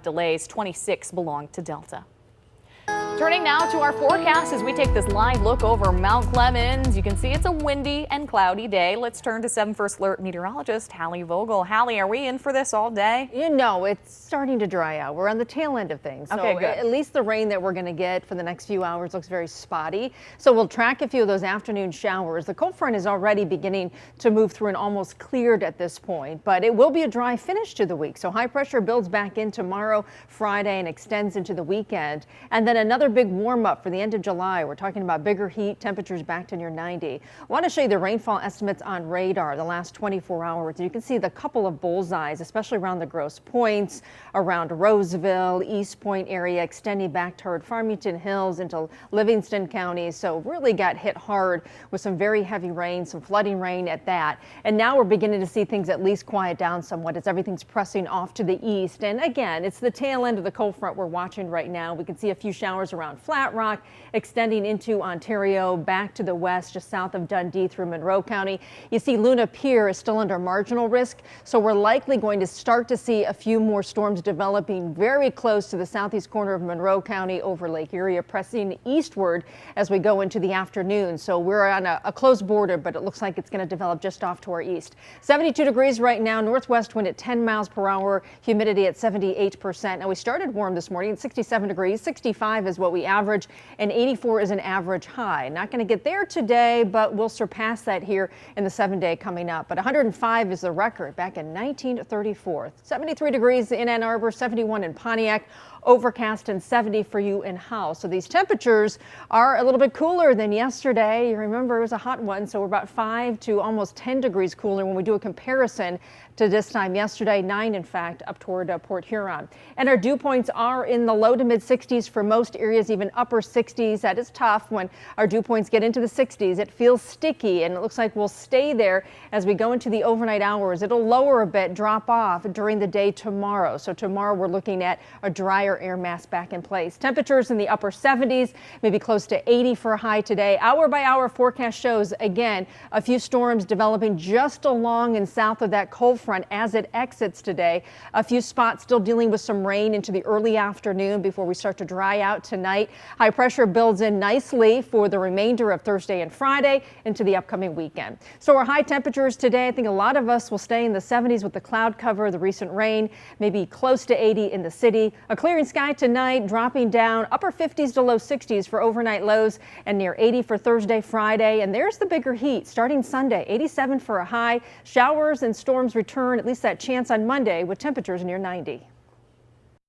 delays. 26 belong to Delta. Turning now to our forecast as we take this live look over Mount Clemens. You can see it's a windy and cloudy day. Let's turn to 7 First Alert meteorologist Hallie Vogel. Hallie, are we in for this all day? You know, it's starting to dry out. We're on the tail end of things. So okay, good. At least the rain that we're going to get for the next few hours looks very spotty. So we'll track a few of those afternoon showers. The cold front is already beginning to move through and almost cleared at this point, but it will be a dry finish to the week. So high pressure builds back in tomorrow, Friday, and extends into the weekend. And then another big warm up for the end of July. We're talking about bigger heat, temperatures back to near 90. I want to show you the rainfall estimates on radar the last 24 hours. You can see the couple of bullseyes, especially around the Grosse Points, around Roseville, East Point area, extending back toward Farmington Hills into Livingston County. So really got hit hard with some very heavy rain, some flooding rain at that. And now we're beginning to see things at least quiet down somewhat as everything's pressing off to the east. And again, it's the tail end of the cold front we're watching right now. We can see a few showers around Flat Rock, extending into Ontario, back to the west, just south of Dundee through Monroe County. You see Luna Pier is still under marginal risk, so we're likely going to start to see a few more storms developing very close to the southeast corner of Monroe County over Lake Erie, pressing eastward as we go into the afternoon. So we're on a close border, but it looks like it's going to develop just off to our east. 72 degrees right now, northwest wind at 10 miles per hour, humidity at 78%. Now we started warm this morning at 67 degrees, 65 is what we average, and 84 is an average high. Not going to get there today, but we'll surpass that here in the 7-day coming up. But 105 is the record back in 1934. 73 degrees in Ann Arbor, 71 in Pontiac, overcast, and 70 for you in Howe. So these temperatures are a little bit cooler than yesterday. You remember it was a hot one, so we're about 5 to almost 10 degrees cooler when we do a comparison to this time yesterday, 9 in fact, up toward Port Huron. And our dew points are in the low to mid 60s for most areas, even upper 60s. That is tough when our dew points get into the 60s. It feels sticky, and it looks like we'll stay there as we go into the overnight hours. It'll lower a bit, drop off during the day tomorrow. So tomorrow we're looking at a drier air mass back in place. Temperatures in the upper 70s, maybe close to 80 for a high today. Hour by hour forecast shows, again, a few storms developing just along and south of that cold front as it exits today. A few spots still dealing with some rain into the early afternoon before we start to dry out tonight. High pressure builds in nicely for the remainder of Thursday and Friday into the upcoming weekend. So our high temperatures today, I think a lot of us will stay in the 70s with the cloud cover, the recent rain, maybe close to 80 in the city. A clearing sky tonight, dropping down upper 50s to low 60s for overnight lows and near 80 for Thursday, Friday. And there's the bigger heat starting Sunday, 87 for a high. Showers and storms return, at least that chance on Monday, with temperatures near 90.